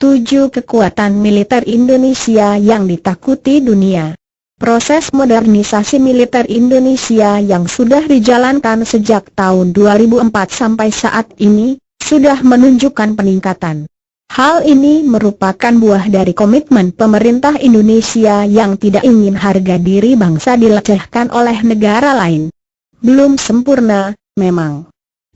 7 kekuatan militer Indonesia yang ditakuti dunia. Proses modernisasi militer Indonesia yang sudah dijalankan sejak tahun 2004 sampai saat ini, sudah menunjukkan peningkatan. Hal ini merupakan buah dari komitmen pemerintah Indonesia yang tidak ingin harga diri bangsa dilecehkan oleh negara lain. Belum sempurna, memang.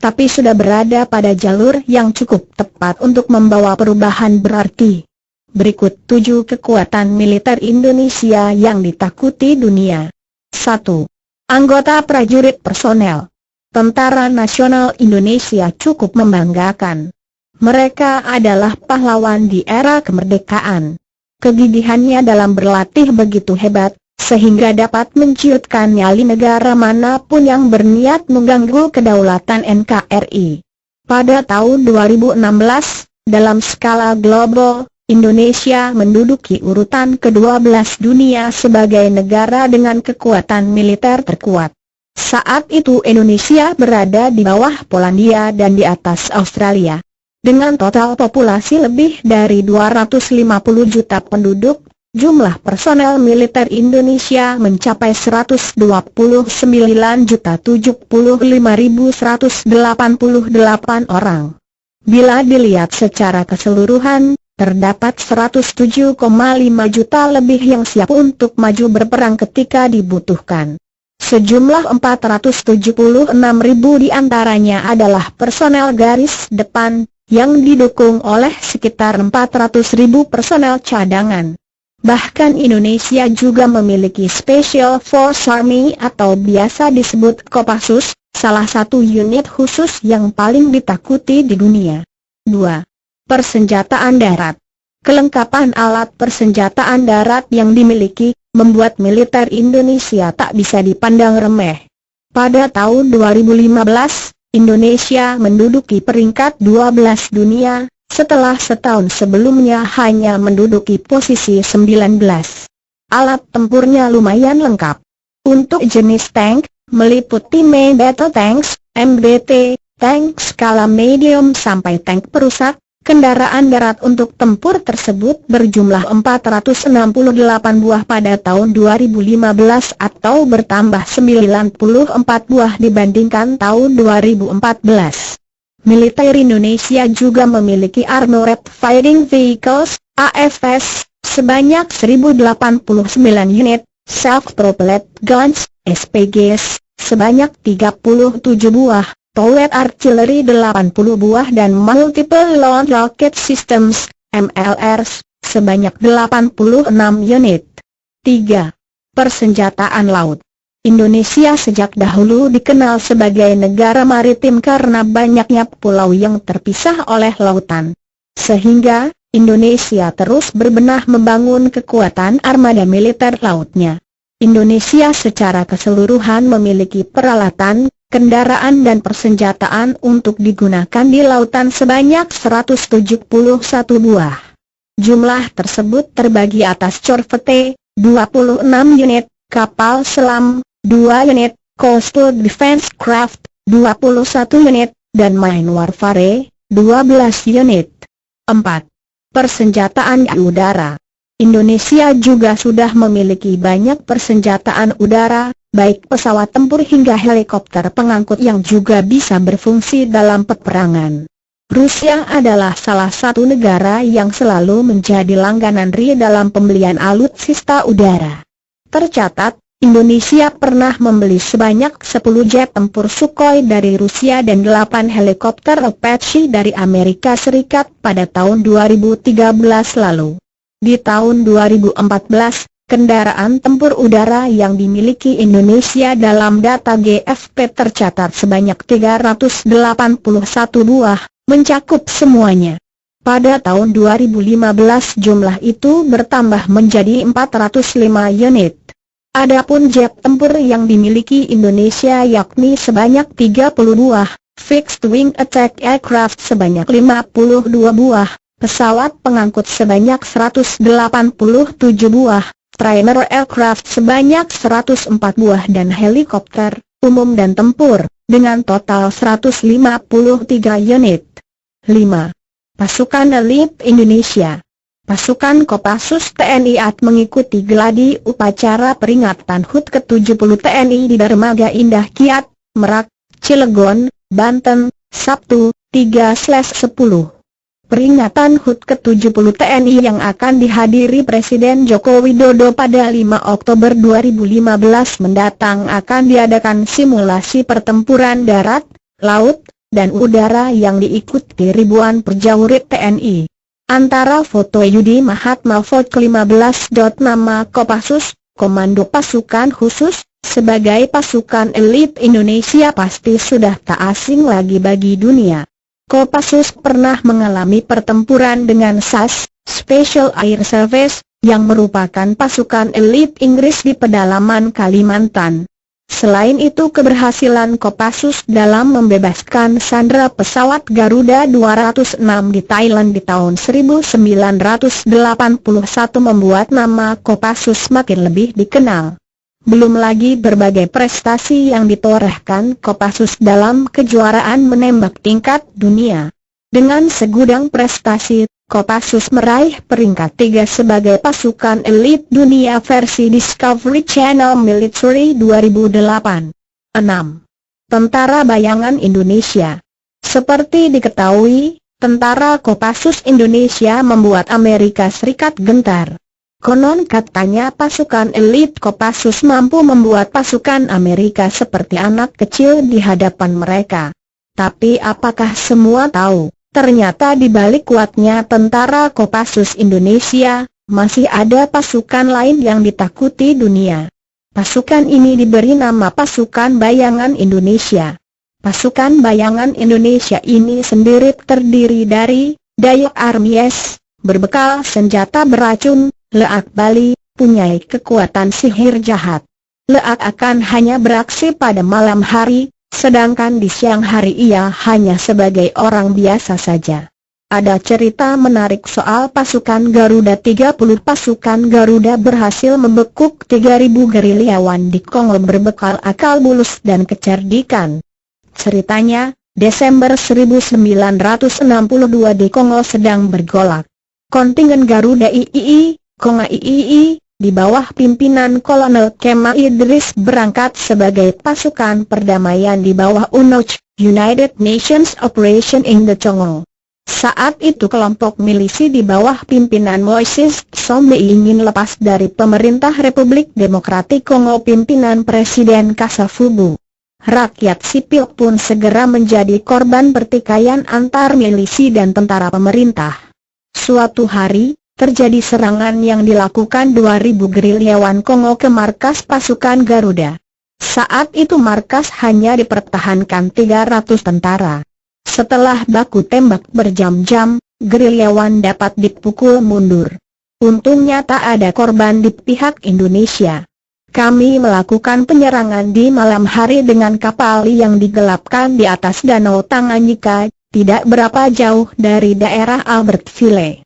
Tapi sudah berada pada jalur yang cukup tepat untuk membawa perubahan berarti. Berikut 7 kekuatan militer Indonesia yang ditakuti dunia. 1. Anggota prajurit personel. Tentara Nasional Indonesia cukup membanggakan. Mereka adalah pahlawan di era kemerdekaan. Kegigihannya dalam berlatih begitu hebat, sehingga dapat menciutkan nyali negara manapun yang berniat mengganggu kedaulatan NKRI. Pada tahun 2016, dalam skala global, Indonesia menduduki urutan ke-12 dunia sebagai negara dengan kekuatan militer terkuat. Saat itu Indonesia berada di bawah Polandia dan di atas Australia. Dengan total populasi lebih dari 250 juta penduduk, jumlah personel militer Indonesia mencapai 129.075.188 orang. Bila dilihat secara keseluruhan, terdapat 107,5 juta lebih yang siap untuk maju berperang ketika dibutuhkan. Sejumlah 476.000 diantaranya adalah personel garis depan, yang didukung oleh sekitar 400.000 personel cadangan. Bahkan Indonesia juga memiliki Special Force Army atau biasa disebut Kopassus, salah satu unit khusus yang paling ditakuti di dunia. 2. Persenjataan darat. Kelengkapan alat persenjataan darat yang dimiliki, membuat militer Indonesia tak bisa dipandang remeh. Pada tahun 2015, Indonesia menduduki peringkat 12 dunia, setelah setahun sebelumnya hanya menduduki posisi 19. Alat tempurnya lumayan lengkap. Untuk jenis tank, meliputi Main Battle Tanks, MBT, tank skala medium sampai tank perusak. Kendaraan darat untuk tempur tersebut berjumlah 468 buah pada tahun 2015 atau bertambah 94 buah dibandingkan tahun 2014. Militer Indonesia juga memiliki Armored Fighting Vehicles, AFVs, sebanyak 1089 unit, Self-Propelled Guns, SPGs, sebanyak 37 buah, Turret Artillery 80 buah dan Multiple Launch Rocket Systems, MLRs, sebanyak 86 unit. 3. Persenjataan laut. Indonesia sejak dahulu dikenal sebagai negara maritim karena banyaknya pulau yang terpisah oleh lautan. Sehingga, Indonesia terus berbenah membangun kekuatan armada militer lautnya. Indonesia secara keseluruhan memiliki peralatan, kendaraan dan persenjataan untuk digunakan di lautan sebanyak 171 buah. Jumlah tersebut terbagi atas corvette, 26 unit, kapal selam, 2 unit, coastal defense craft, 21 unit, dan mine warfare, 12 unit. 4. Persenjataan udara. Indonesia juga sudah memiliki banyak persenjataan udara, baik pesawat tempur hingga helikopter pengangkut yang juga bisa berfungsi dalam peperangan. Rusia adalah salah satu negara yang selalu menjadi langganan RI dalam pembelian alutsista udara. Tercatat, Indonesia pernah membeli sebanyak 10 jet tempur Sukhoi dari Rusia dan 8 helikopter Apache dari Amerika Serikat pada tahun 2013 lalu. Di tahun 2014, kendaraan tempur udara yang dimiliki Indonesia dalam data GFP tercatat sebanyak 381 buah, mencakup semuanya. Pada tahun 2015 jumlah itu bertambah menjadi 405 unit. Adapun jet tempur yang dimiliki Indonesia yakni sebanyak 30 buah, fixed wing attack aircraft sebanyak 52 buah, pesawat pengangkut sebanyak 187 buah, trainer aircraft sebanyak 104 buah dan helikopter umum dan tempur dengan total 153 unit. 5. Pasukan Elit Indonesia. Pasukan Kopassus TNI AT mengikuti geladi upacara peringatan HUT ke-70 TNI di Dermaga Indah Kiat, Merak, Cilegon, Banten, Sabtu, 3/10. Peringatan HUT ke-70 TNI yang akan dihadiri Presiden Joko Widodo pada 5 Oktober 2015 mendatang akan diadakan simulasi pertempuran darat, laut, dan udara yang diikuti ribuan prajurit TNI. Antara foto Yudi Mahatma Fort ke-15. Nama Kopassus, Komando Pasukan Khusus, sebagai pasukan elit Indonesia pasti sudah tak asing lagi bagi dunia. Kopassus pernah mengalami pertempuran dengan SAS, Special Air Service, yang merupakan pasukan elit Inggris di pedalaman Kalimantan. Selain itu keberhasilan Kopassus dalam membebaskan sandera pesawat Garuda 206 di Thailand di tahun 1981 membuat nama Kopassus makin lebih dikenal. Belum lagi berbagai prestasi yang ditorehkan Kopassus dalam kejuaraan menembak tingkat dunia. Dengan segudang prestasi, Kopassus meraih peringkat 3 sebagai pasukan elit dunia versi Discovery Channel Military 2008. 6. Tentara Bayangan Indonesia. Seperti diketahui, tentara Kopassus Indonesia membuat Amerika Serikat gentar. Konon katanya pasukan elit Kopassus mampu membuat pasukan Amerika seperti anak kecil di hadapan mereka. Tapi apakah semua tahu? Ternyata di balik kuatnya tentara Kopassus Indonesia, masih ada pasukan lain yang ditakuti dunia. Pasukan ini diberi nama Pasukan Bayangan Indonesia. Pasukan Bayangan Indonesia ini sendiri terdiri dari Dayak Armies, berbekal senjata beracun, Leak Bali, punyai kekuatan sihir jahat. Leak akan hanya beraksi pada malam hari, sedangkan di siang hari ia hanya sebagai orang biasa saja. Ada cerita menarik soal pasukan Garuda 30. Pasukan Garuda berhasil membekuk 3.000 gerilyawan di Kongo berbekal akal bulus dan kecerdikan. Ceritanya, Desember 1962 di Kongo sedang bergolak. Kontingen Garuda III, Kongo III, di bawah pimpinan Kolonel Kemal Idris berangkat sebagai pasukan perdamaian di bawah UNOC, United Nations Operation in the Congo. Saat itu kelompok milisi di bawah pimpinan Moises Tsombe ingin lepas dari pemerintah Republik Demokratik Kongo pimpinan Presiden Kasavubu. Rakyat sipil pun segera menjadi korban pertikaian antar milisi dan tentara pemerintah. Suatu hari, terjadi serangan yang dilakukan 2.000 gerilyawan Kongo ke markas pasukan Garuda. Saat itu markas hanya dipertahankan 300 tentara. Setelah baku tembak berjam-jam, gerilyawan dapat dipukul mundur. Untungnya tak ada korban di pihak Indonesia. Kami melakukan penyerangan di malam hari dengan kapal yang digelapkan di atas Danau Tanganyika, tidak berapa jauh dari daerah Albertville.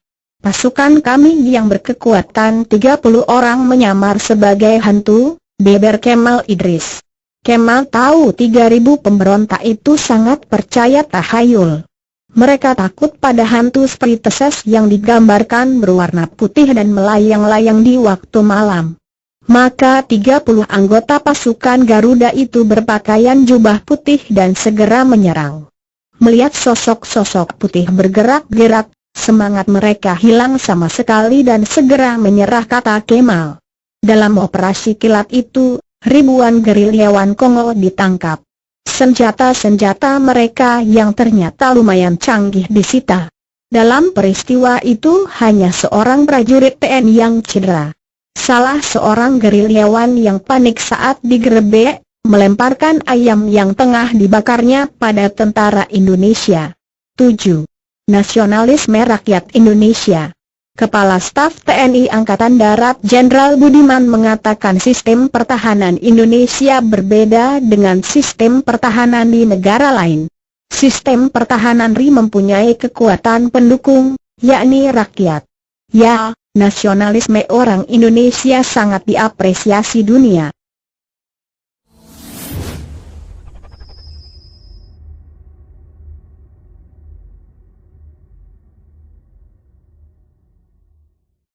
Pasukan kami yang berkekuatan 30 orang menyamar sebagai hantu, beber Kemal Idris. Kemal tahu 3.000 pemberontak itu sangat percaya tahayul. Mereka takut pada hantu spirites yang digambarkan berwarna putih dan melayang-layang di waktu malam. Maka 30 anggota pasukan Garuda itu berpakaian jubah putih dan segera menyerang. Melihat sosok-sosok putih bergerak-gerak, semangat mereka hilang sama sekali dan segera menyerah, kata Kemal. Dalam operasi kilat itu, ribuan gerilyawan Kongo ditangkap. Senjata-senjata mereka yang ternyata lumayan canggih disita. Dalam peristiwa itu hanya seorang prajurit TNI yang cedera. Salah seorang gerilyawan yang panik saat digerebek, melemparkan ayam yang tengah dibakarnya pada tentara Indonesia. 7. Nasionalisme Rakyat Indonesia. Kepala Staf TNI Angkatan Darat Jenderal Budiman mengatakan sistem pertahanan Indonesia berbeda dengan sistem pertahanan di negara lain. Sistem pertahanan RI mempunyai kekuatan pendukung, yakni rakyat. Ya, nasionalisme orang Indonesia sangat diapresiasi dunia.